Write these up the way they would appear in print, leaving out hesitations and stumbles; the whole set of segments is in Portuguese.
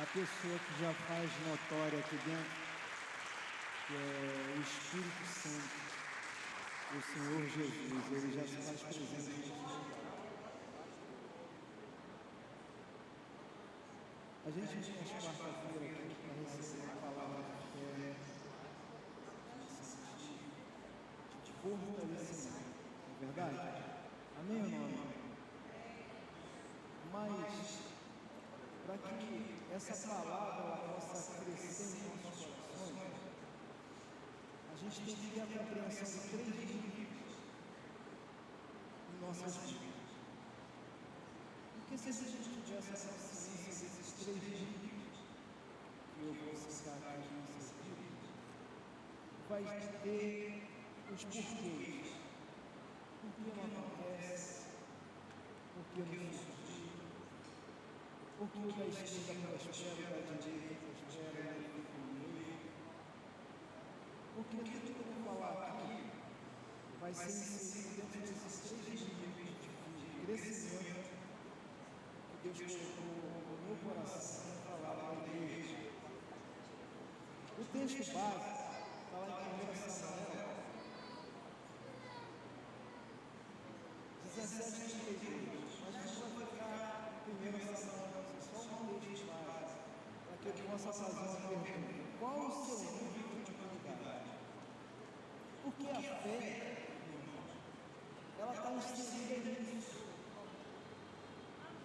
a pessoa que já faz notória aqui dentro, que é o Espírito Santo, o Senhor Jesus, ele já se faz presente. A gente vem às quarta-feiras aqui para receber a palavra de fé, de fortalecimento, não é verdade? Amém ou não? Amém? Mas, para que essa palavra ela possa crescer em nossos corações, a gente tem que ter a compreensão de 3 níveis em nossas vidas. Porque se a gente tivesse essa consciência desses 3 níveis, que eu vou citar aqui em nossas vidas, vai ter os porquês. Por que não acontece? Por que não surgiu? Por que o da esquerda prospera, o da direita prospera, e ele fica no meio? Porque tudo que eu vou falar aqui vai ser inserido dentro desses 3 níveis de crescimento que Deus colocou no meu coração para falar para a igreja. O texto base está lá em 1 Samuel 17:32, mas a gente vai ficar em 1 Samuel, só um texto base, para que eu possa fazer uma pergunta: qual o seu nível de comunidade? Porque a fé, ela está inserida nisso.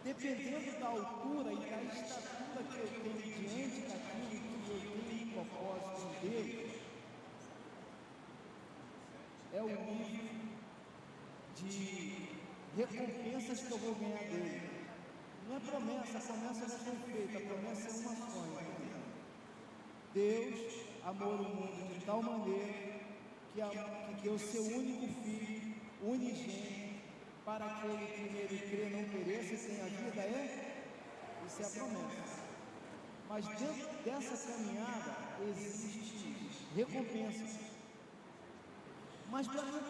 Dependendo da altura e da estatura que eu tenho diante daquilo que eu tenho em propósito em Deus, é o nível de recompensas que eu vou ganhar dele. Não é promessa, a promessa já foi feita, a promessa é uma só. Deus amou o mundo de tal maneira que deu seu único filho, unigênito, para que ele que nele crê não pereça e tenha vida, isso é a promessa. Mas dentro dessa caminhada existe recompensas. Mas para mim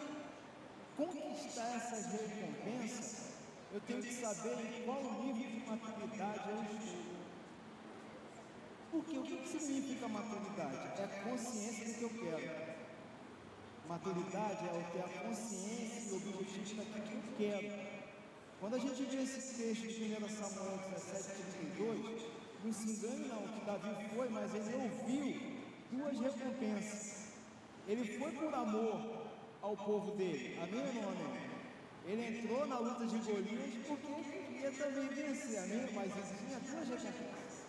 conquistar essas recompensas, eu tenho que saber em qual nível de maturidade eu estou. Porque o que significa maturidade? É a consciência do que eu quero. Maturidade é eu ter a consciência e o objetivo daquilo que eu quero. Quando a gente vê esse texto de 1 Samuel 17:32, não se engane não, que Davi foi, mas ele ouviu 2 recompensas. Ele foi por amor ao povo dele, amém ou não amém? Ele entrou na luta de Golias porque ele queria também vencer, amém? Mas existiam 2 recompensas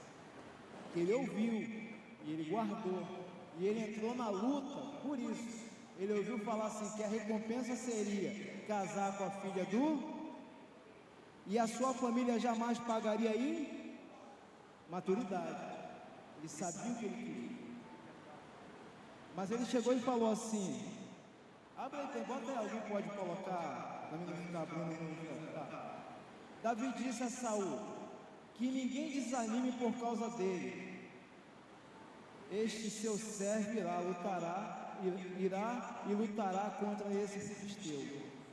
que ele ouviu e ele guardou, e ele entrou na luta por isso. Ele ouviu falar assim, que a recompensa seria casar com a filha e a sua família jamais pagaria aí maturidade. Ele sabia o que ele queria. Mas ele chegou e falou assim, abre aí, bota aí, alguém pode colocar, para mim não ficar abrindo, tá? Davi disse a Saul, que ninguém desanime por causa dele. Este seu servo irá e lutará contra esse filisteu.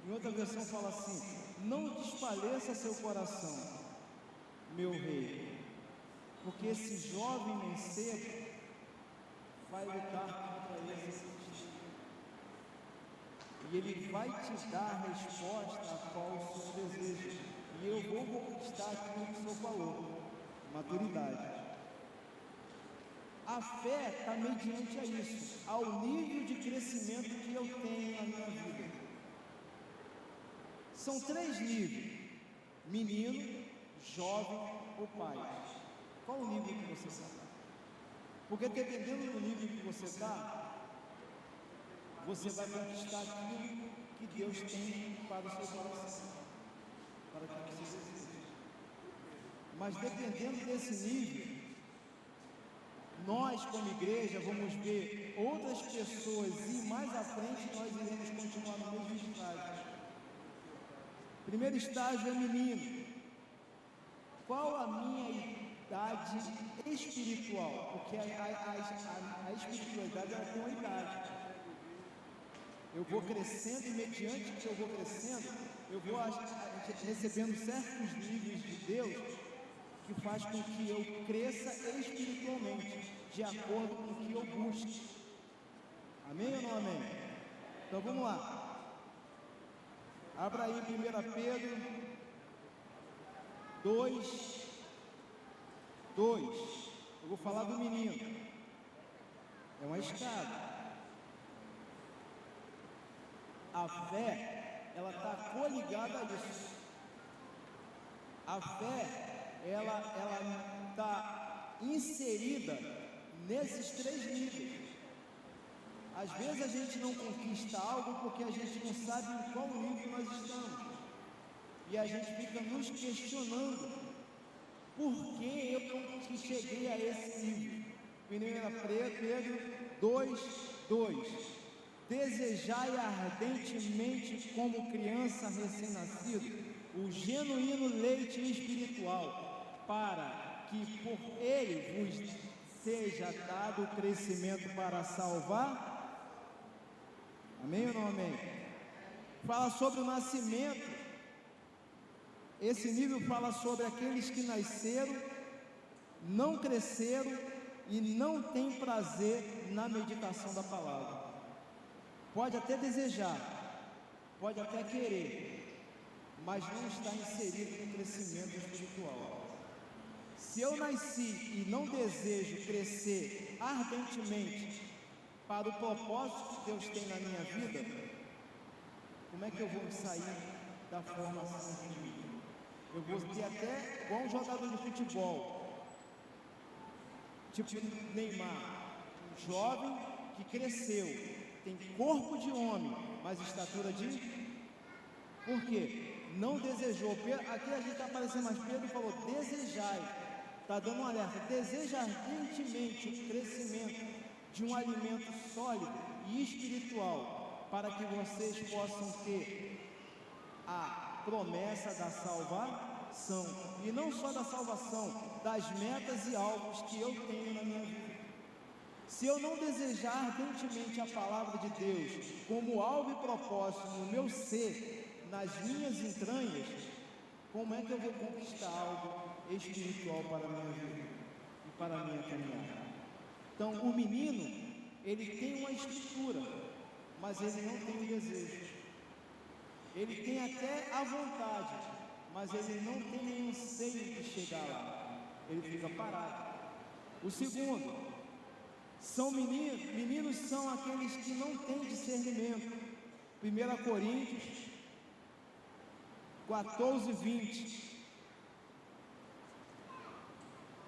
Em outra versão fala assim, não desfaleça seu coração, meu rei, porque esse jovem mancebo vai lutar contra esse filisteu. E ele vai te dar a resposta a qual o Senhor deseja. E eu vou conquistar aquilo que o Senhor falou. Maturidade. A fé está mediante a isso, ao nível de crescimento que eu tenho na minha vida. São 3 níveis: menino, jovem ou pai. Qual o nível que você está? Porque dependendo do nível que você está, você vai conquistar aquilo que Deus tem para o seu coração, para que você deseje. Mas dependendo desse nível, nós como igreja vamos ver outras pessoas e mais à frente nós iremos continuar no mesmo estágio. Primeiro estágio é menino. Qual a minha idade espiritual? Porque a espiritualidade ela tem uma idade. Eu vou crescendo e mediante que eu vou crescendo, eu vou recebendo certos níveis de Deus que faz com que eu cresça espiritualmente, de acordo com o que eu busque. Amém ou não amém? Então vamos lá. Abra aí 1 Pedro 2. Eu vou falar do menino. É uma escada. A fé, ela está coligada a isso. A fé, ela está inserida nesses 3 níveis. Às vezes a gente não conquista algo porque a gente não sabe em qual nível nós estamos. E a gente fica nos questionando: por que eu não cheguei a esse nível? 1 Pedro 2:2. Desejai ardentemente, como criança recém-nascida, o genuíno leite espiritual, para que por ele vos seja dado o crescimento para salvar. Amém ou não amém? Fala sobre o nascimento. Esse nível fala sobre aqueles que nasceram, não cresceram e não têm prazer na meditação da palavra. Pode até desejar, pode até querer, mas não está inserido no crescimento espiritual. Se eu nasci e não desejo crescer ardentemente para o propósito que Deus tem na minha vida, como é que eu vou sair da formação de mim? Eu vou ter até igual um jogador de futebol, tipo Neymar, um jovem que cresceu, tem corpo de homem, mas estatura de... Por quê? Não desejou. Aqui a gente está aparecendo, mas Pedro falou: desejai. Está dando um alerta. Deseja ardentemente o crescimento de um alimento sólido e espiritual, para que vocês possam ter a promessa da salvação, e não só da salvação, das metas e alvos que eu tenho na minha vida. Se eu não desejar ardentemente a palavra de Deus como alvo e propósito no meu ser, nas minhas entranhas, como é que eu vou conquistar algo espiritual para a minha vida e para a minha caminhada? Então, o menino, ele tem uma estrutura, mas ele não tem o desejo. Ele tem até a vontade, mas ele não tem nenhum anseio de chegar lá. Ele fica parado. O segundo, são meninos são aqueles que não têm discernimento. 1 Coríntios 14:20.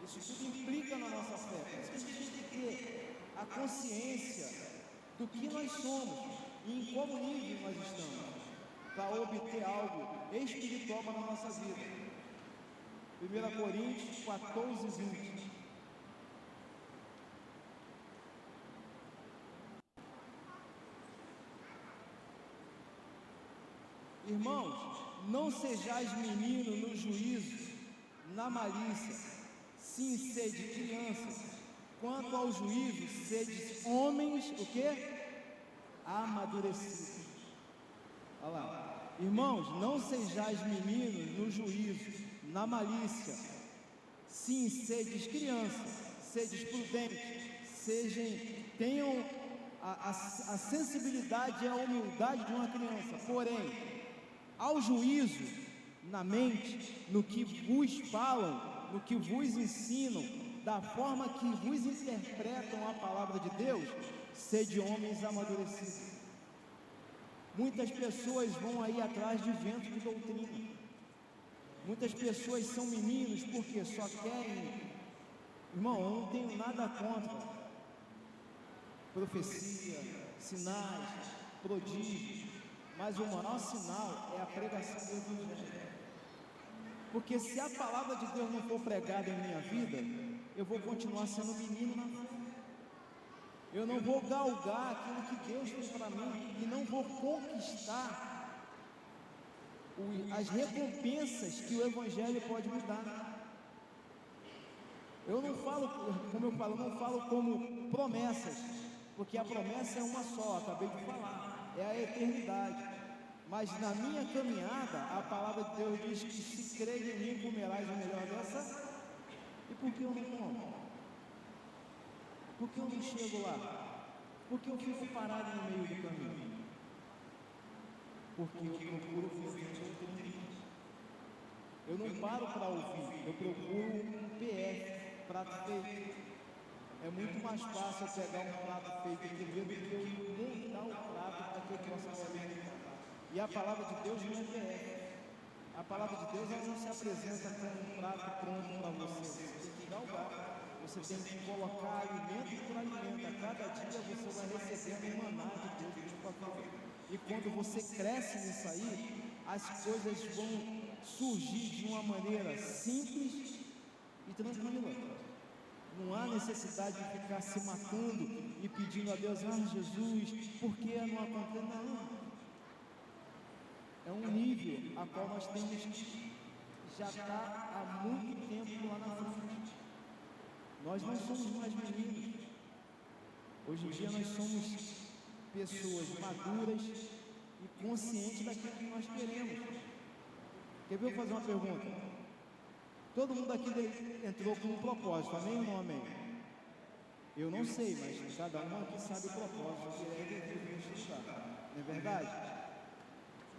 Isso tudo implica na nossa fé. Por isso que a gente tem que ter a consciência do que nós somos e em qual nível nós estamos, para obter algo espiritual para a nossa vida. 1 Coríntios 14:20. Irmãos, não sejais meninos no juízo, na malícia, sim, sede crianças. Quanto ao juízo, sede homens, o quê? Amadurecidos. Olha lá. Irmãos, não sejais meninos no juízo, na malícia, sim, sedes crianças, sedes prudentes, tenham a sensibilidade e a humildade de uma criança. Porém, ao juízo, na mente, no que vos falam, no que vos ensinam, da forma que vos interpretam a palavra de Deus, sede homens amadurecidos. Muitas pessoas vão aí atrás de vento de doutrina. Muitas pessoas são meninos porque só querem... Irmão, eu não tenho nada contra profecia, sinais, prodígios, mas o maior sinal é a pregação do Evangelho. Porque se a palavra de Deus não for pregada em minha vida, eu vou continuar sendo menino na fé. Eu não vou galgar aquilo que Deus tem para mim e não vou conquistar as recompensas que o Evangelho pode me dar. Eu não falo, como eu falo, não falo como promessas, porque a promessa é uma só, acabei de falar, é a eternidade. Mas na minha caminhada, a palavra de Deus diz que se crer em mim, comerás o melhor dessa por que eu não como? Por que eu não chego lá? Por que eu fico parado no meio do caminho? Porque eu procuro fazer outro nível. Eu não paro para ouvir, eu procuro um PF, prato feito. É muito mais fácil eu pegar um prato feito aqui do que eu montar o prato para que eu possa se alimentar. E a palavra de Deus não é PF. A palavra de Deus ela não se apresenta como um prato pronto para você. Você tem que galgar, você tem que colocar alimento por alimento. A cada dia você vai recebendo um maná de Deus para a tua vida. E quando você cresce nisso aí, as coisas vão surgir de uma maneira simples e tranquila. Não há necessidade de ficar se matando e pedindo a Deus, Jesus, por que não acontece? Não. É um nível a qual nós temos que já está há muito tempo lá na frente. Nós não somos mais meninos. Hoje em dia nós somos pessoas maduras e conscientes daquilo que nós queremos. Quer ver eu fazer uma pergunta? Todo mundo aqui entrou com um propósito, amém ou não amém? Eu não sei, mas cada um aqui sabe o propósito que é devido estudar, não é verdade?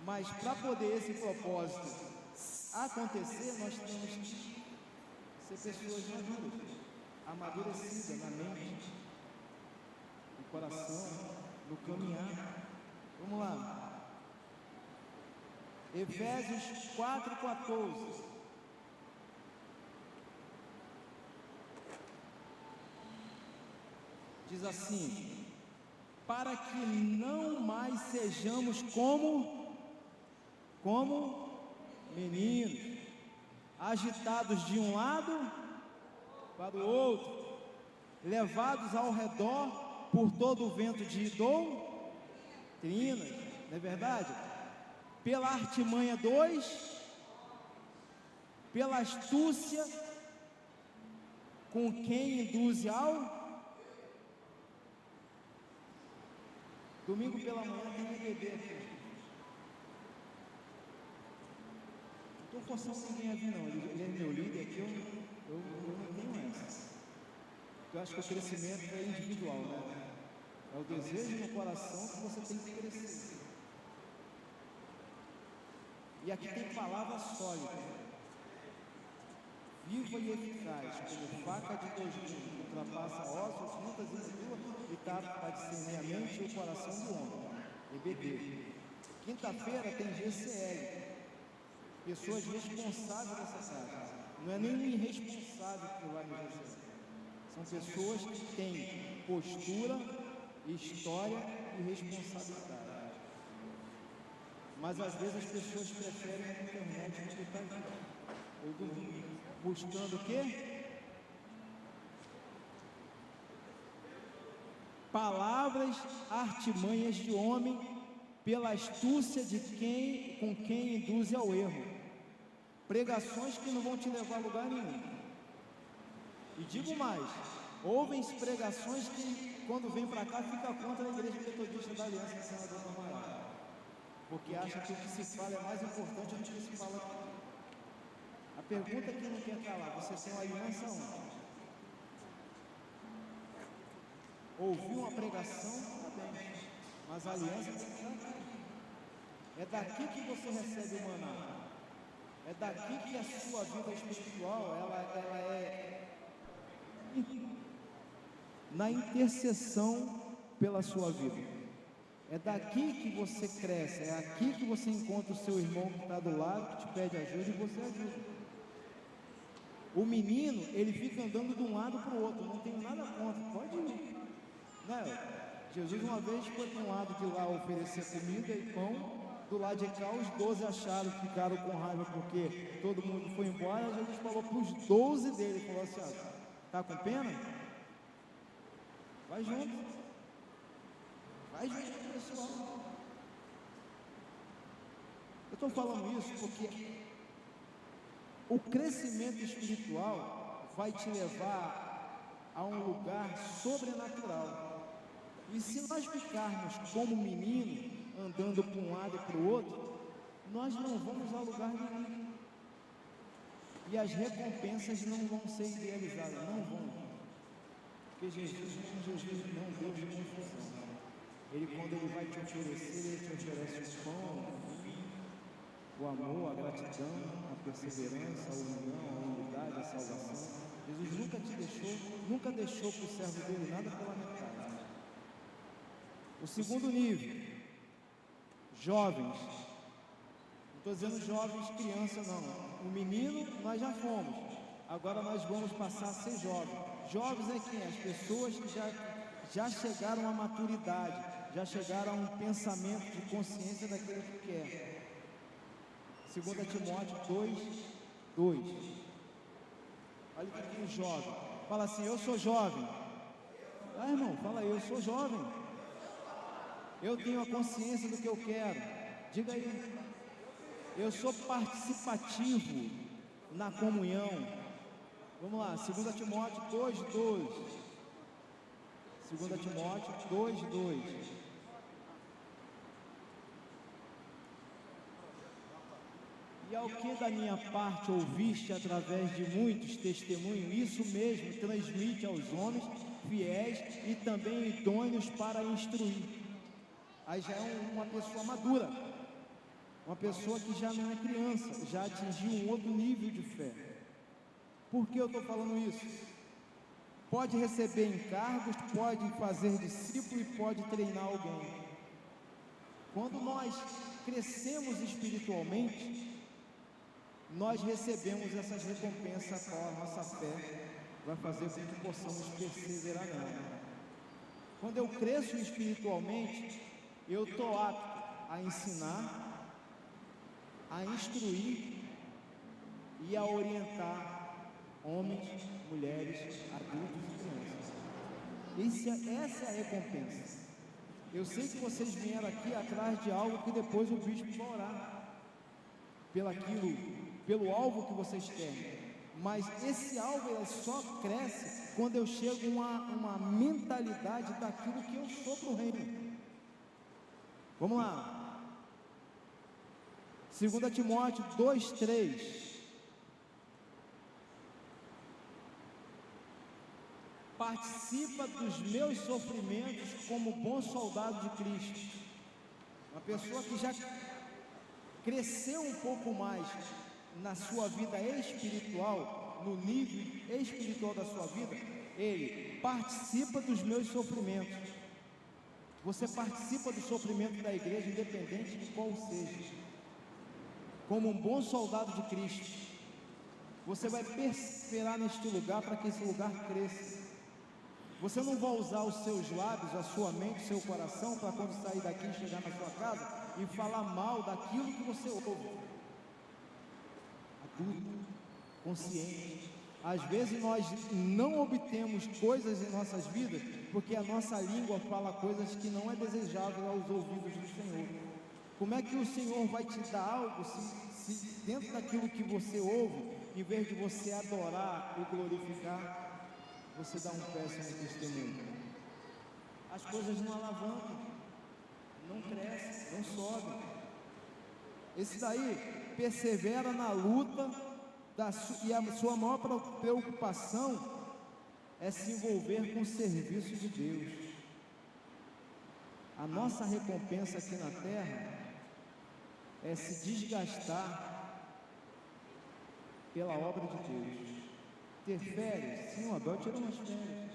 Mas para poder esse propósito acontecer, nós temos que ser pessoas maduras, amadurecidas na mente, no coração, no caminhar. Vamos lá. Efésios 4:14. Diz assim: para que não mais sejamos como meninos, agitados de um lado para o outro, levados ao redor por todo o vento de doutrinas, não é verdade? Pela artimanha pela astúcia com quem induz ao domingo pela manhã tem bebê aqui. Não estou forçando ninguém a vir não, ele é meu líder aqui, eu não tenho essa. Eu acho que o crescimento é individual, né? É o desejo no coração que você tem que crescer. E aqui tem palavra sólida, viva e eficaz, como faca de dois gumes, ultrapassa ossos, juntas e medulas, e capaz para discernir a mente e o coração do homem. EBD. Quinta-feira tem GCL, pessoas responsáveis dessa casa. Não é nem irresponsável que vai no GCL. São pessoas que têm postura, história e responsabilidade. Mas às vezes as pessoas preferem a internet do que estar aqui, ou domingo, buscando o quê? Palavras, artimanhas de homem, pela astúcia com quem induz ao erro. Pregações que não vão te levar a lugar nenhum. E digo mais, ouvem pregações que quando vem para cá fica contra a igreja metodista da Aliança de Senador Normal. Porque acha que o que se fala é mais importante do que se fala aqui. A pergunta que não quer calar, você tem uma aliança onde? Ouviu uma pregação, está bem, mas a aliança tem que estar aqui. É daqui que você recebe o maná. É daqui que a sua vida espiritual, ela é na intercessão pela sua vida. É daqui que você cresce, é aqui que você encontra o seu irmão que está do lado, que te pede ajuda e você ajuda. O menino, ele fica andando de um lado para o outro, não tenho nada contra, pode ir. Né? Jesus uma vez foi para um lado de lá oferecer comida e pão, do lado de cá os 12 acharam, ficaram com raiva porque todo mundo foi embora. Jesus falou para os 12 dele, falou assim, tá com pena? Vai junto. Vai junto, pessoal. Eu estou falando isso porque o crescimento espiritual vai te levar a um lugar sobrenatural. E se nós ficarmos como menino, andando para um lado e para o outro, nós não vamos a lugar nenhum. e as recompensas não vão ser idealizadas, não vão. Porque Jesus não é um Deus de confusão. Ele, quando Ele vai te oferecer, Ele te oferece o pão, o amor, a gratidão, a perseverança, a união, a unidade, a salvação. Jesus nunca deixou para o servo dele nada pela metade. O segundo nível, jovens. Não estou dizendo jovens, criança não. O menino nós já fomos. Agora nós vamos passar a ser jovens. Jovens é quem? As pessoas que já chegaram à maturidade, já chegaram a um pensamento de consciência daquilo que quer. 2 Timóteo 2:2. Olha o que diz jovem. Fala assim: eu sou jovem. Ah, irmão, fala aí, eu sou jovem. Eu tenho a consciência do que eu quero. Diga aí. Eu sou participativo na comunhão. Vamos lá, 2 Timóteo 2:2. 2 Timóteo 2:2. E ao que da minha parte ouviste através de muitos testemunhos, isso mesmo transmite aos homens fiéis e também idôneos para instruir. Aí já é uma pessoa madura, uma pessoa que já não é criança, já atingiu um outro nível de fé. Por que eu estou falando isso? Pode receber encargos, pode fazer discípulo e pode treinar alguém. Quando nós crescemos espiritualmente, nós recebemos essas recompensas com a nossa fé, vai fazer com que possamos perseverar nela. Quando eu cresço espiritualmente, eu estou apto a ensinar, a instruir e a orientar homens, mulheres, adultos e crianças. Essa é a recompensa. Eu sei que vocês vieram aqui atrás de algo que depois o bispo vai orar pelo alvo que vocês querem, mas esse alvo ele só cresce quando eu chego a uma mentalidade daquilo que eu sou para o reino. Vamos lá, 2 Timóteo 2:3. Participa dos meus sofrimentos como bom soldado de Cristo. Uma pessoa que já cresceu um pouco mais na sua vida espiritual, no nível espiritual da sua vida, ele participa dos meus sofrimentos. Você participa do sofrimento da igreja, independente de qual seja. Como um bom soldado de Cristo, você vai perseverar neste lugar para que esse lugar cresça. Você não vai usar os seus lábios, a sua mente, o seu coração, para quando sair daqui e chegar na sua casa e falar mal daquilo que você ouve. Adulto, consciente. Às vezes nós não obtemos coisas em nossas vidas porque a nossa língua fala coisas que não é desejável aos ouvidos do Senhor. Como é que o Senhor vai te dar algo se dentro daquilo que você ouve, em vez de você adorar e glorificar, você dá um péssimo testemunho? As coisas não alavancam, não crescem, não sobem. Esse daí persevera na luta e a sua maior preocupação é se envolver com o serviço de Deus. A nossa recompensa aqui na terra é se desgastar pela obra de Deus. Ter férias? Sim, o Abel tirou umas férias.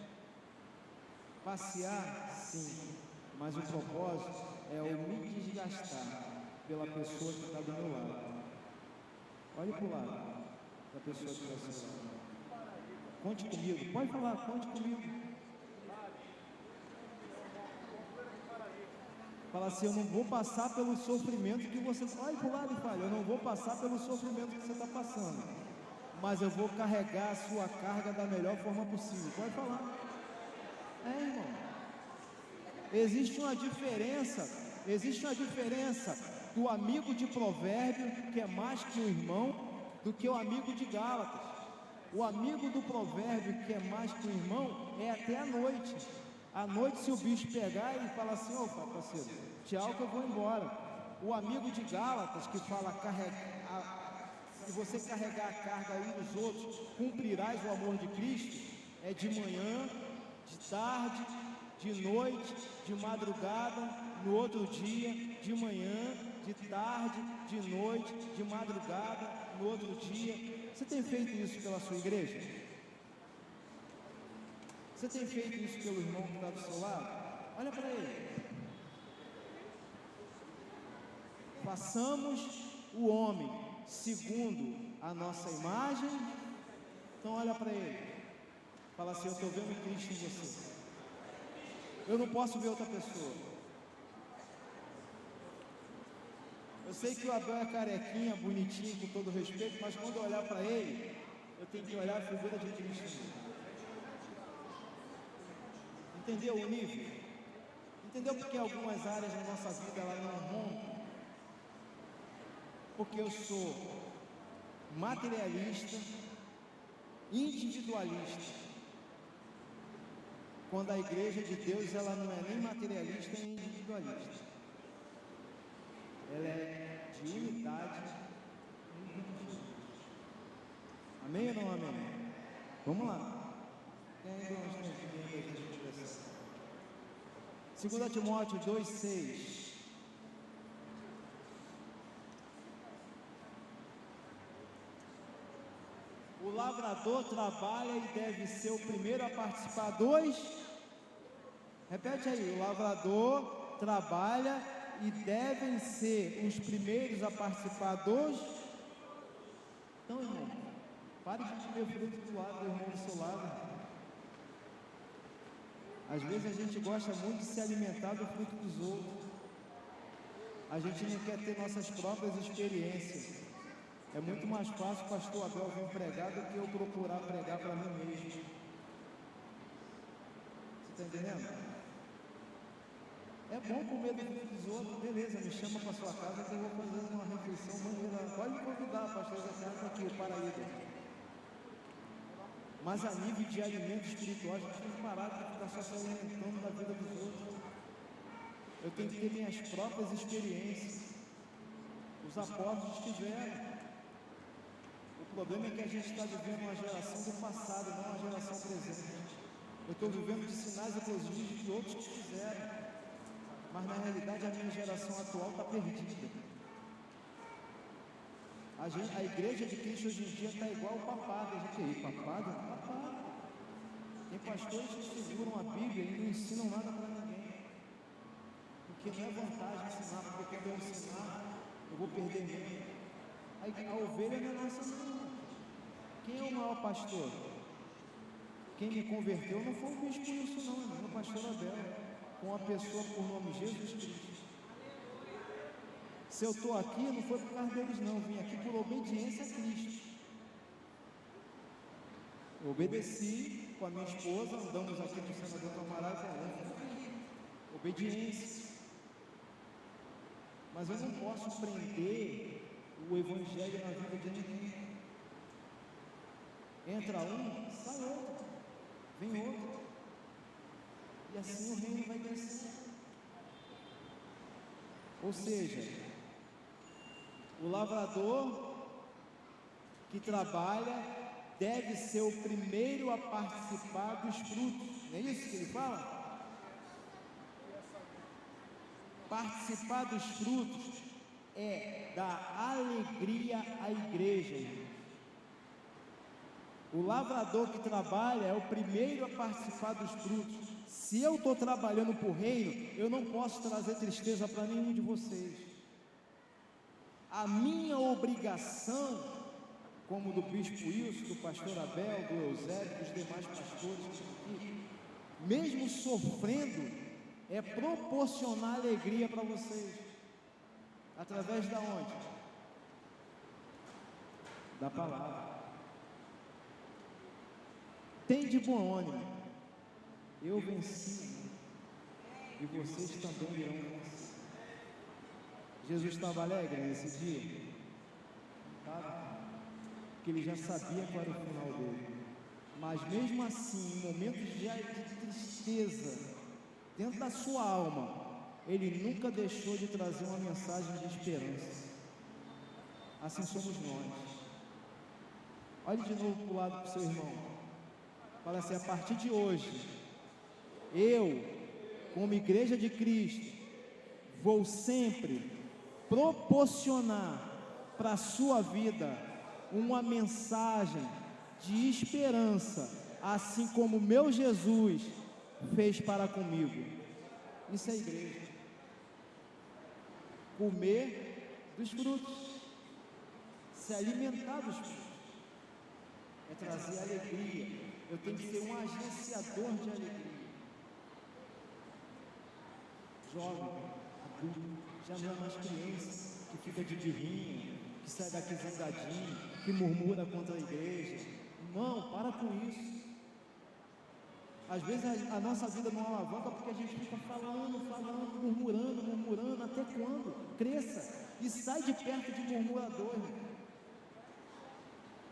Passear? Sim, mas o propósito é eu me desgastar pela pessoa que está do meu lado. Olhe para o lado da pessoa que está do seu lado. Conte comigo, pode falar, conte comigo. Fala assim: eu não vou passar pelo sofrimento que você... Olhe para o lado e fala: eu não vou passar pelo sofrimento que você está passando, mas eu vou carregar a sua carga da melhor forma possível. Pode falar. Irmão, existe uma diferença do amigo de provérbio, que é mais que um irmão, do que o amigo de Gálatas. O amigo do provérbio, que é mais que um irmão, é até a noite. À noite, se o bicho pegar, ele fala assim: opa, parceiro, tchau que eu vou embora. O amigo de Gálatas, que fala e você carregar a carga aí dos outros, cumprirás o amor de Cristo, é de manhã, de tarde, de noite, de madrugada, no outro dia, de manhã, de tarde, de noite, de madrugada, no outro dia. Você tem feito isso pela sua igreja? Você tem feito isso pelo irmão que está do seu lado? Olha para ele. Façamos o homem segundo a nossa imagem. Então olha para ele. Fala assim: eu estou vendo Cristo em você. Eu não posso ver outra pessoa. Eu sei que o Abel é carequinha, bonitinho, com todo respeito, mas quando eu olhar para ele, eu tenho que olhar a figura de Cristo. Entendeu o nível? Entendeu porque algumas áreas da nossa vida ela não rompem? Porque eu sou materialista, individualista. Quando a igreja de Deus ela não é nem materialista nem individualista. Ela é de unidade. Amém ou não amém? Vamos lá. Tem ainda uns tempinhos aí que a gente precisa. 2 Timóteo 2,6. O lavrador trabalha e deve ser o primeiro a participar dos... Repete aí. O lavrador trabalha e devem ser os primeiros a participar dos... Então, irmão, pare de comer fruto do lado do irmão do seu lado. Às vezes a gente gosta muito de se alimentar do fruto dos outros. A gente não quer ter nossas próprias experiências. É muito mais fácil o pastor Abel vir pregar do que eu procurar pregar para mim mesmo. Você está entendendo? É bom comer do fruto dos outros, beleza, me chama para sua casa que eu vou fazer uma refeição maneira. Pode me convidar, pastor Zé Carlos, aqui, o Paraíba. Mas a nível de alimento espiritual, a gente tem que parar de ficar só se alimentando da vida dos outros. Eu tenho que ter minhas próprias experiências. Os apóstolos tiveram. O problema é que a gente está vivendo uma geração do passado, não uma geração presente. Eu estou vivendo de sinais e prodígios de outros que fizeram. Mas na realidade a minha geração atual está perdida. A igreja de Cristo hoje em dia está igual o papado. A gente aí, papado? Papado. Tem pastores que seguram a Bíblia e não ensinam nada para ninguém. Porque não é vantagem ensinar, porque quando eu ensinar, eu vou perder mesmo. A ovelha não é nossa não. Quem é o maior pastor? Quem me converteu não foi o bispo Wilson não, foi o pastor Abel. Com uma pessoa por nome Jesus Cristo. Se eu estou aqui, não foi por causa deles não, vim aqui por obediência a Cristo. Eu obedeci com a minha esposa, andamos aqui no senador Camarada, obediência. Mas eu não posso prender o evangelho na vida de ninguém. Entra um, sai outro, vem outro. E assim o reino vai crescer. Ou seja, o lavrador que trabalha deve ser o primeiro a participar dos frutos. Não é isso que ele fala? Participar dos frutos é dar alegria à igreja. O lavrador que trabalha é o primeiro a participar dos frutos. Se eu estou trabalhando para o reino, eu não posso trazer tristeza para nenhum de vocês. A minha obrigação, como do bispo Wilson, do pastor Abel, do Eusébio, dos demais pastores, mesmo sofrendo, é proporcionar alegria para vocês. Através da onde? Da palavra. Tem de bom ânimo. Eu venci e vocês também irão vencer. Jesus estava alegre nesse dia, tá? Porque ele já sabia qual era o final dele. Mas mesmo assim, em momentos de tristeza, dentro da sua alma, ele nunca deixou de trazer uma mensagem de esperança. Assim somos nós. Olhe de novo para o lado do seu irmão. Fala assim: a partir de hoje, eu, como igreja de Cristo, vou sempre proporcionar para a sua vida uma mensagem de esperança, assim como meu Jesus fez para comigo. Isso é igreja. Comer dos frutos, se alimentar dos frutos, é trazer alegria. Eu tenho que ser um agenciador de alegria. Jovem, adulto, já não é mais criança que fica de birrinha, que sai daqui zangadinho, que murmura contra a igreja. Não, para com isso. Às vezes a nossa vida não alavanca porque a gente fica falando, murmurando, até quando? Cresça e sai de perto de murmurador, irmão.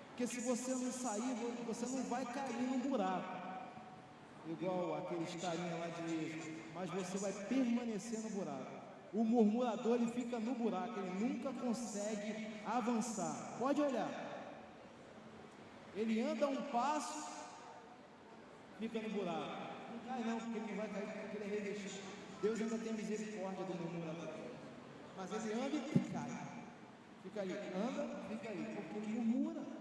Porque se você não sair, você não vai cair no buraco, igual aqueles carinha lá de Êxodo, mas você vai permanecer no buraco. O murmurador, ele fica no buraco, ele nunca consegue avançar. Pode olhar, ele anda um passo, fica no buraco. Não cai não, porque ele não vai cair, porque ele é revestido. Deus ainda tem misericórdia do murmurador, mas ele anda e cai. Fica ali, anda, fica ali, porque ele murmura.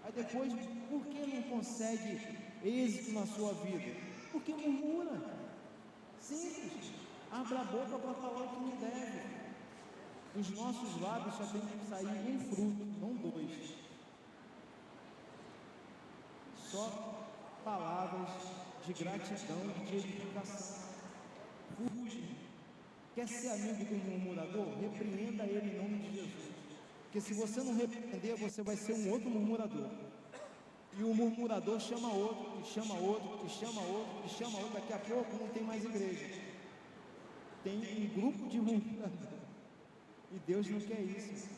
Aí depois, por que não consegue êxito na sua vida? Porque murmura. Simples. Abra a boca para falar o que não deve. Dos nossos lábios só tem que sair um fruto, não dois. Só palavras de gratidão e de edificação. Fuja. Quer ser amigo do murmurador? Repreenda ele em nome de Jesus. Porque se você não repreender, você vai ser um outro murmurador. E o murmurador chama outro, que chama outro, que chama outro, que chama outro. Daqui a pouco não tem mais igreja. Tem um grupo de murmuradores. E Deus não quer isso.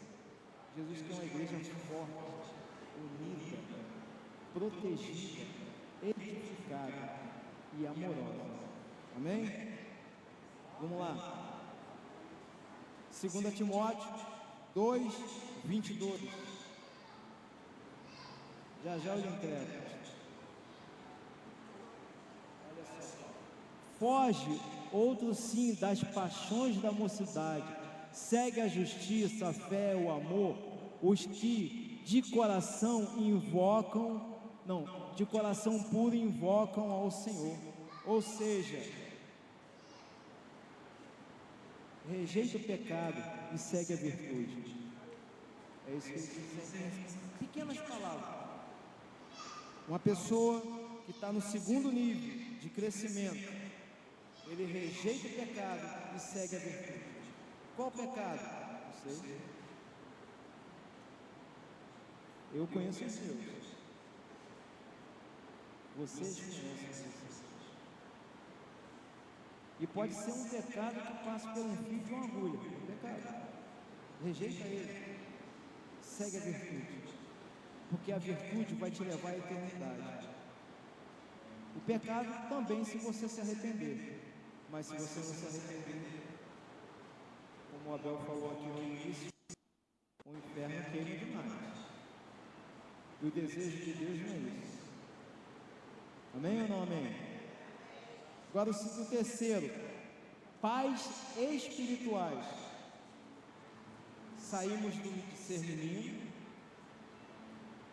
Jesus quer uma igreja forte, unida, protegida, edificada e amorosa. Amém? Vamos lá. 2 Timóteo 2, 22. Já eu lhe entrego. Olha só. Foge, outro sim, das paixões da mocidade. Segue a justiça, a fé, o amor, os que de coração de coração puro invocam ao Senhor. Ou seja, rejeita o pecado e segue a virtude. É isso que ele diz. Pequenas palavras. Uma pessoa que está no segundo nível de crescimento, ele rejeita o pecado e segue a virtude. Qual pecado? Não sei. Eu conheço os seus. Vocês conhecem os seus. E pode ser um pecado que passa por um fio de uma agulha. Pecado. Rejeita ele. Segue a virtude. Porque a virtude vai te levar à eternidade. O pecado também, se você se arrepender. Mas se você não se arrepender, como o Abel falou aqui no início, o inferno queima demais. E o desejo de Deus não é isso. Amém ou não amém? Agora o terceiro, pais espirituais. Saímos de ser menino,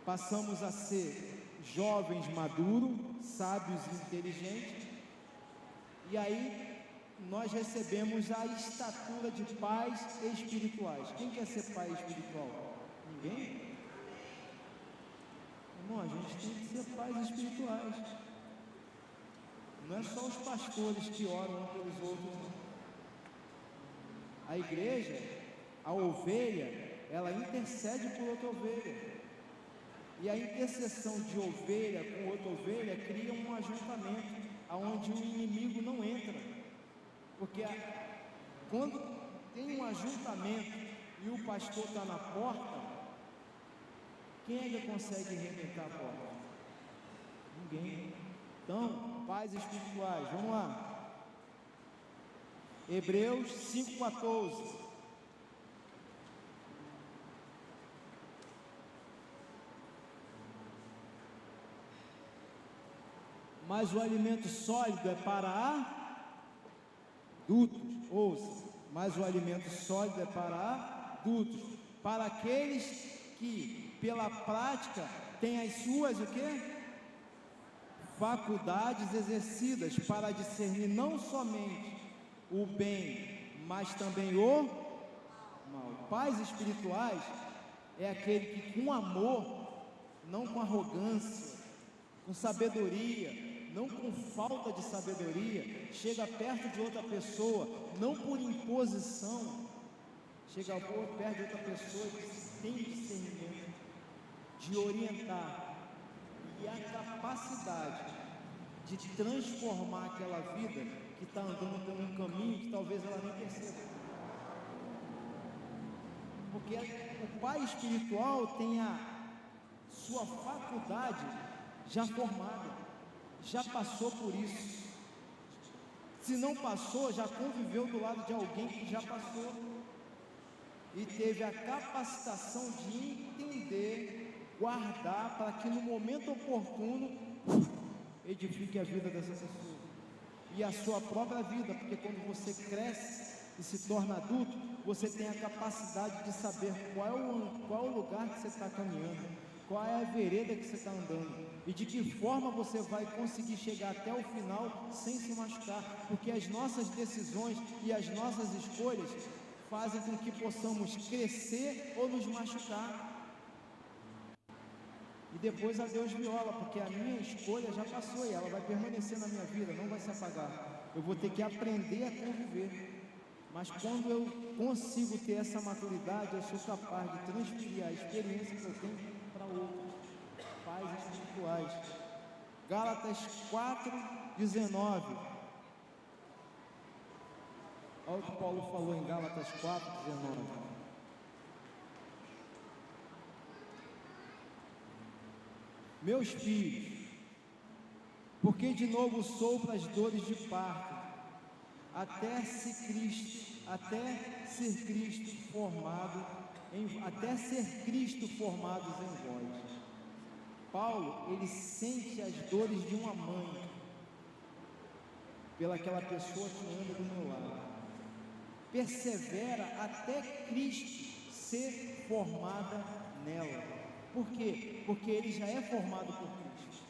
passamos a ser jovens maduros, sábios e inteligentes, e aí nós recebemos a estatura de pais espirituais. Quem quer ser pai espiritual? Ninguém? Irmão, a gente tem que ser pais espirituais. Não é só os pastores que oram uns pelos outros. A igreja, a ovelha, ela intercede por outra ovelha. E a intercessão de ovelha com outra ovelha cria um ajuntamento, onde o inimigo não entra. Porque quando tem um ajuntamento e o pastor está na porta, quem é que consegue arrebentar a porta? Ninguém. Então, pais espirituais, vamos lá. Hebreus 5,14. mas o alimento sólido é para adultos. Ouça, mas o alimento sólido é para adultos, para aqueles que pela prática têm as suas o quê? Faculdades exercidas para discernir não somente o bem, mas também o mal. Pais espirituais é aquele que com amor, não com arrogância, com sabedoria, não com falta de sabedoria, chega perto de outra pessoa, não por imposição, chega perto de outra pessoa que tem discernimento de orientar e a capacidade de transformar aquela vida que está andando por um caminho que talvez ela nem perceba. Porque o pai espiritual tem a sua faculdade já formada, já passou por isso. Se não passou, já conviveu do lado de alguém que já passou e teve a capacitação de entender, guardar, para que no momento oportuno edifique a vida dessa pessoa e a sua própria vida, porque quando você cresce e se torna adulto, você tem a capacidade de saber qual é o lugar que você está caminhando, qual é a vereda que você está andando e de que forma você vai conseguir chegar até o final sem se machucar, porque as nossas decisões e as nossas escolhas fazem com que possamos crescer ou nos machucar. E depois a Deus viola, porque a minha escolha já passou e ela vai permanecer na minha vida, não vai se apagar. Eu vou ter que aprender a conviver. Mas quando eu consigo ter essa maturidade, eu sou capaz de transferir a experiência que eu tenho para outros pais espirituais. Gálatas 4:19. Olha o que Paulo falou em Gálatas 4:19. Meus filhos, porque de novo sofro as dores de parto, até ser Cristo formados em vós. Paulo, ele sente as dores de uma mãe pelaquela pessoa que anda do meu lado. Persevera até Cristo ser formada nela. Por quê? Porque ele já é formado por Cristo.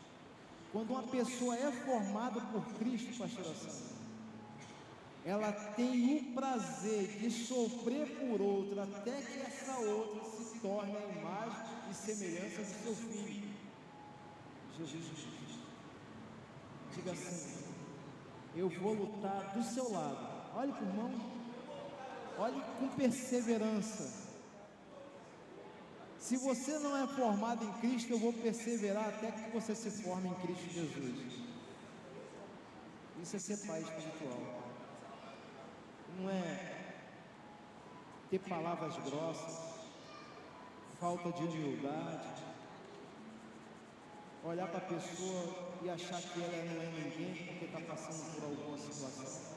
Quando uma pessoa é formada por Cristo, pastor Sandra, ela tem o prazer de sofrer por outra, até que essa outra se torne a imagem e semelhança do seu Filho, Jesus Cristo. Diga assim: eu vou lutar do seu lado. Olhe para o irmão, olhe com perseverança. Se você não é formado em Cristo, eu vou perseverar até que você se forme em Cristo Jesus. Isso é ser pai espiritual. Não é ter palavras grossas, falta de humildade, olhar para a pessoa e achar que ela não é ninguém porque está passando por alguma situação.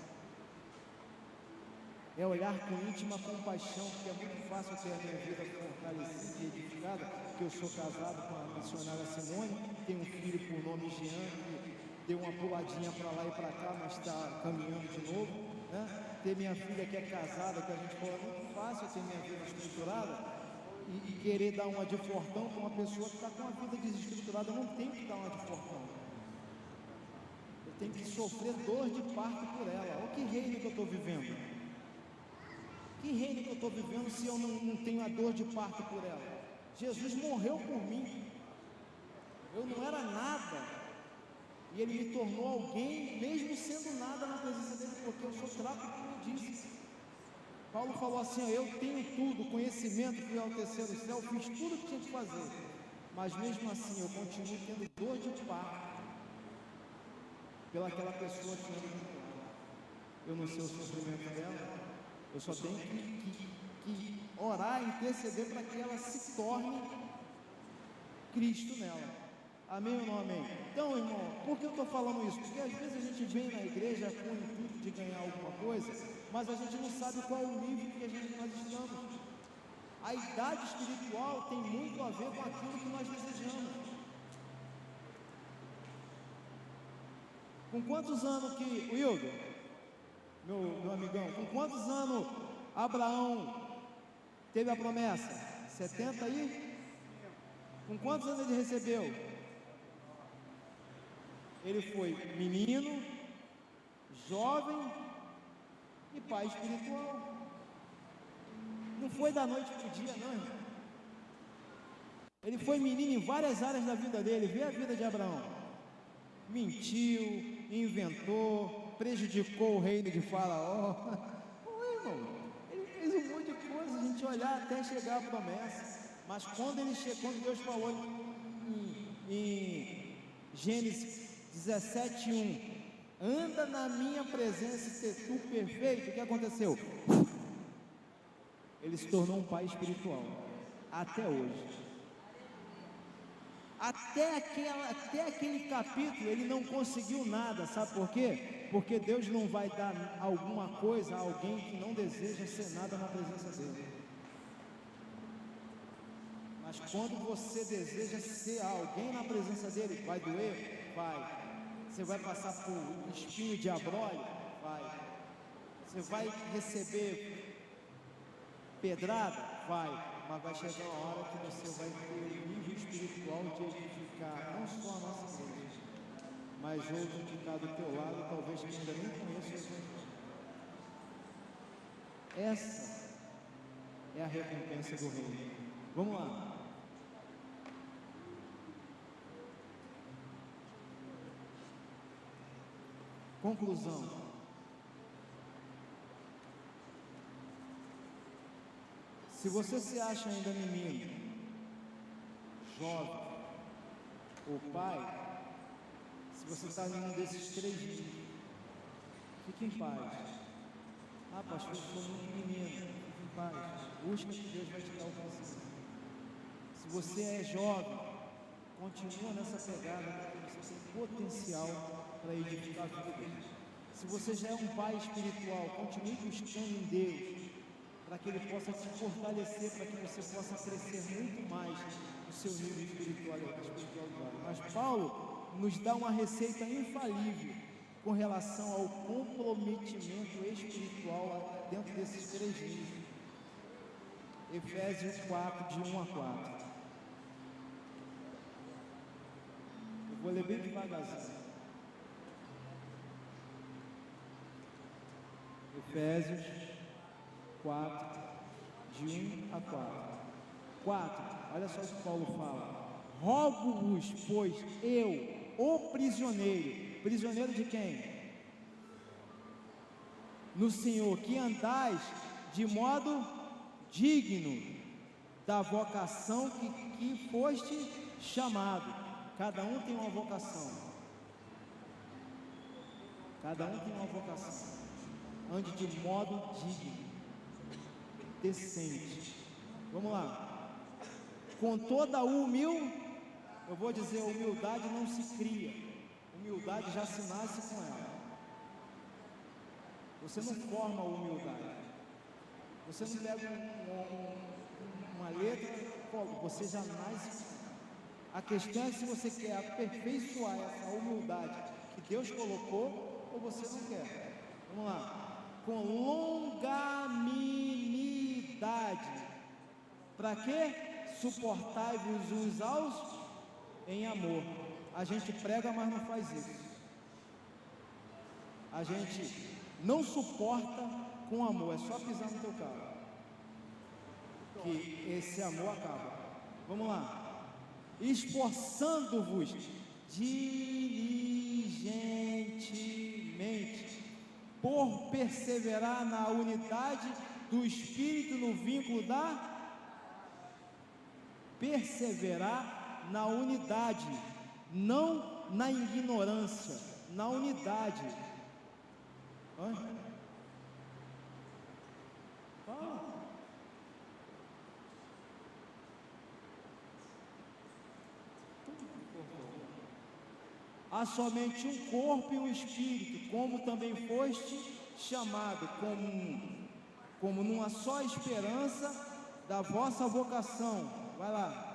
É olhar com íntima compaixão, porque é muito fácil ter a minha vida fortalecida e edificada, porque eu sou casado com a missionária Simone, tenho um filho por nome Jean, que deu uma puladinha para lá e para cá, mas está caminhando de novo, né? Ter minha filha que é casada, que a gente fala, é muito fácil ter minha vida estruturada e querer dar uma de fortão para uma pessoa que está com a vida desestruturada. Eu não tenho que dar uma de fortão, eu tenho que sofrer dor de parto por ela. Olha que reino que eu estou vivendo. Que reino que eu estou vivendo se eu não tenho a dor de parto por ela? Jesus morreu por mim. Eu não era nada e Ele me tornou alguém, mesmo sendo nada na presença dEle, porque eu sou fraco, como eu disse. Paulo falou assim: ó, eu tenho tudo, conhecimento, fui ao terceiro céu, fiz tudo o que tinha que fazer, mas mesmo assim eu continuo tendo dor de parto pelaquela pessoa que anda do meu lado. Eu não sei o sofrimento dela. Eu só tenho que orar e interceder para que ela se torne Cristo nela. Amém ou não amém? Então, irmão, por que eu estou falando isso? Porque às vezes a gente vem na igreja com o intuito de ganhar alguma coisa, mas a gente não sabe qual é o nível que nós estamos. A idade espiritual tem muito a ver com aquilo que nós desejamos. Com quantos anos que, Wildo, meu amigão, com quantos anos Abraão teve a promessa? 70 aí? Com quantos anos ele recebeu? Ele foi menino, jovem e pai espiritual. Não foi da noite para o dia, não, irmão. Ele foi menino em várias áreas da vida dele. Vê a vida de Abraão. Mentiu, inventou, prejudicou o reino de Faraó. Ô, irmão, ele fez um monte de coisa, a gente olhar até chegar à promessa. Mas quando ele chegou, quando Deus falou em Gênesis 17:1, anda na minha presença e ser tu perfeito, o que aconteceu? Ele se tornou um pai espiritual, até hoje. Até aquele capítulo ele não conseguiu nada, sabe por quê? Porque Deus não vai dar alguma coisa a alguém que não deseja ser nada na presença dele. Mas quando você deseja ser alguém na presença dele, vai doer? Vai. Você vai passar por espinho de abrolho? Vai. Você vai receber pedrada? Vai. Mas vai chegar uma hora que você vai ter o nível espiritual de edificar não só a nossa igreja, mas outro que está do teu lado, talvez que ainda nem conheça. Essa é a recompensa do reino. Vamos lá. Conclusão. Se você se acha ainda menino, jovem ou pai, se você está em um desses 3 dias, fique em paz. Ah, pastor, eu sou muito menino, fique em paz. Busca que Deus vai te dar o conselho. Se você é jovem, continua nessa pegada, porque você tem potencial para edificar a vida. Se você já é um pai espiritual, continue buscando em Deus, para que Ele possa te fortalecer, para que você possa crescer muito mais no seu nível espiritual. Mas Paulo nos dá uma receita infalível com relação ao comprometimento espiritual dentro desses 3 níveis. Efésios 4, de 1 a 4. Eu vou ler bem devagarzinho. Efésios 4, de 1 a 4. 4, olha só o que Paulo fala. Rogo-vos, pois eu, o prisioneiro, prisioneiro de quem? No Senhor, que andais de modo digno da vocação que foste chamado. Cada um tem uma vocação. Cada um tem uma vocação. Ande de modo digno, decente. Vamos lá. Com toda eu vou dizer, humildade não se cria. Humildade já se nasce com ela. Você não forma a humildade. Você não pega uma letra, você já nasce. A questão é se você quer aperfeiçoar essa humildade que Deus colocou ou você não quer. Vamos lá. Com longanimidade. Para quê? Suportai-vos uns aos em amor. A gente prega, mas não faz isso. A gente não suporta com amor, é só pisar no teu carro, que esse amor acaba. Vamos lá. Esforçando-vos diligentemente por perseverar na unidade do Espírito, no vínculo da perseverar na unidade, não na ignorância, na unidade. Fala. Há somente um corpo e um espírito, como também foste chamado, como numa só esperança da vossa vocação. Vai lá.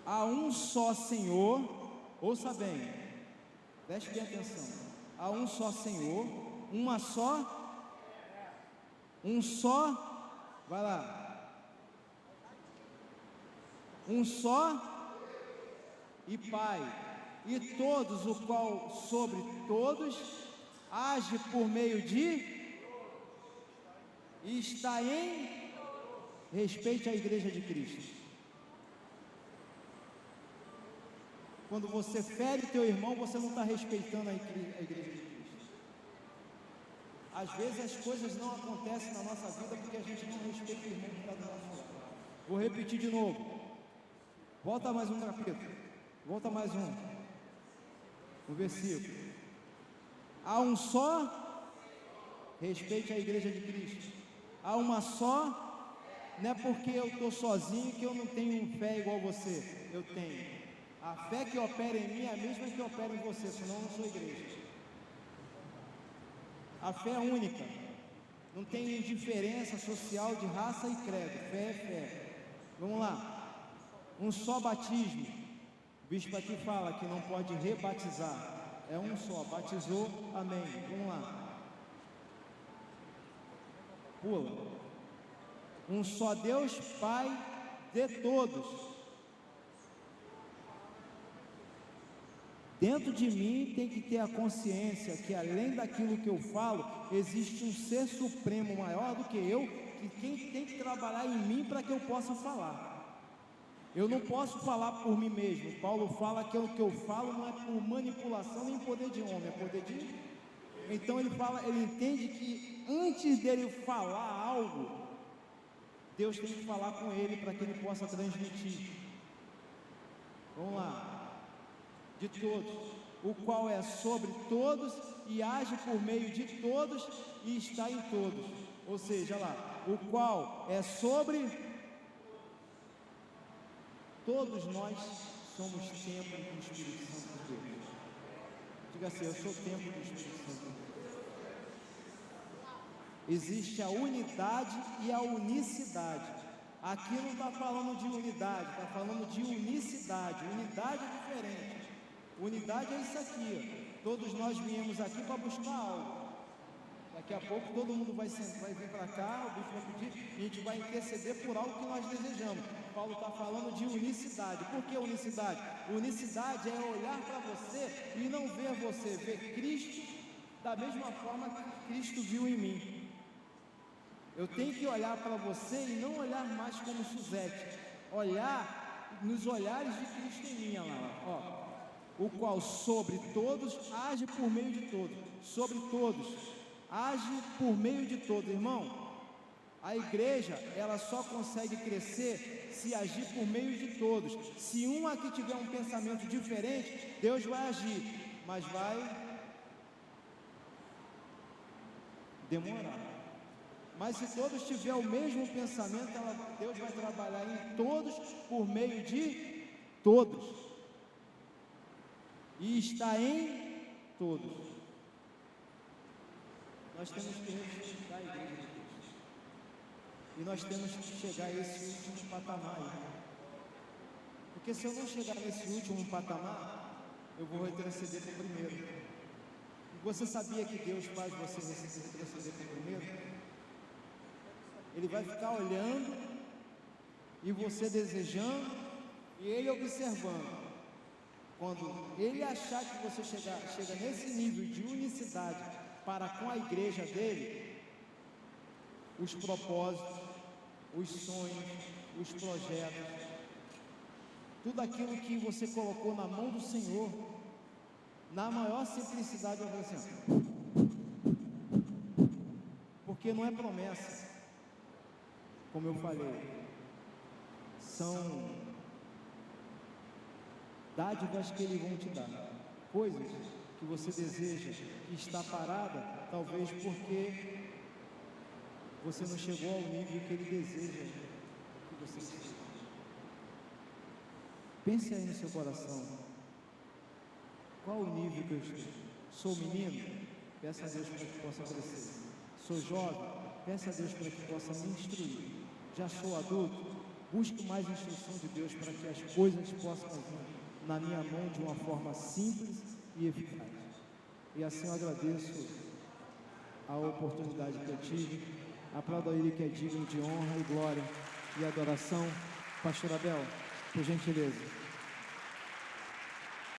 Há um só Senhor, Ouça bem, preste bem atenção. Há um só Senhor, uma só, vai lá, um só e Pai, e todos, o qual sobre todos age por meio de e está em respeite a igreja de Cristo. Quando você fere teu irmão, você não está respeitando a igreja de Cristo. Às vezes as coisas não acontecem na nossa vida porque a gente não respeita o irmão que está do nosso lado. Vou repetir de novo. Volta mais um capítulo. Volta mais um versículo. Há um só, respeite a igreja de Cristo. Há uma só, não é porque eu estou sozinho que eu não tenho fé igual você. Eu tenho. A fé que opera em mim é a mesma que opera em você, senão eu não sou igreja. A fé é única. Não tem diferença social de raça e credo. Fé é fé. Vamos lá. Um só batismo. O bispo aqui fala que não pode rebatizar. É um só. Batizou, amém. Vamos lá. Pula. Um só Deus, Pai de todos. Dentro de mim tem que ter a consciência que além daquilo que eu falo, existe um ser supremo maior do que eu, que quem tem que trabalhar em mim para que eu possa falar. Eu não posso falar por mim mesmo. Paulo fala que o que eu falo não é por manipulação nem poder de homem, é poder de... Então ele entende que antes dele falar algo, Deus tem que falar com ele para que ele possa transmitir. Vamos lá. De todos, o qual é sobre todos e age por meio de todos e está em todos. Ou seja, lá, o qual é sobre todos nós somos templo do Espírito Santo de Deus. Diga assim, eu sou templo do Espírito Santo de Deus. Existe a unidade e a unicidade. Aqui não está falando de unidade, está falando de unicidade. Unidade é diferente. Unidade é isso aqui, todos nós viemos aqui para buscar algo. Daqui a pouco todo mundo vai vir para cá, o bicho vai pedir, e a gente vai interceder por algo que nós desejamos. Paulo está falando de unicidade. Por que unicidade? Unicidade é olhar para você e não ver você, ver Cristo da mesma forma que Cristo viu em mim. Eu tenho que olhar para você e não olhar mais como Suzete, olhar nos olhares de Cristo em mim, ó. O qual sobre todos age por meio de todos, sobre todos age por meio de todos. Irmão, a igreja ela só consegue crescer se agir por meio de todos. Se um aqui tiver um pensamento diferente, Deus vai agir, mas vai demorar. Mas se todos tiverem o mesmo pensamento, Deus vai trabalhar em todos por meio de todos. E está em todos. Nós temos que respeitar a igreja de Deus. E nós temos que chegar a esse último patamar aí. Porque se eu não chegar nesse último patamar, eu vou retroceder para o primeiro. E você sabia que Deus faz você retroceder para o primeiro? Ele vai ficar olhando e você desejando e Ele observando. Quando Ele achar que você chega nesse nível de unicidade para com a igreja dele, os propósitos, os sonhos, os projetos, tudo aquilo que você colocou na mão do Senhor, na maior simplicidade, eu vou dizer assim, porque não é promessa, como eu falei, são dádivas que Ele vai te dar, coisas que você deseja, que está parada, talvez porque você não chegou ao nível que Ele deseja que você esteja. Pense aí no seu coração, qual o nível que eu estou? Sou menino? Peça a Deus para que possa crescer. Sou jovem? Peça a Deus para que possa me instruir. Já sou adulto? Busque mais instrução de Deus para que as coisas possam vir. na minha mão de uma forma simples e eficaz. E assim eu agradeço a oportunidade que eu tive. Aplaudo a Ele que é digno de honra e glória e adoração. Pastor Abel, por gentileza.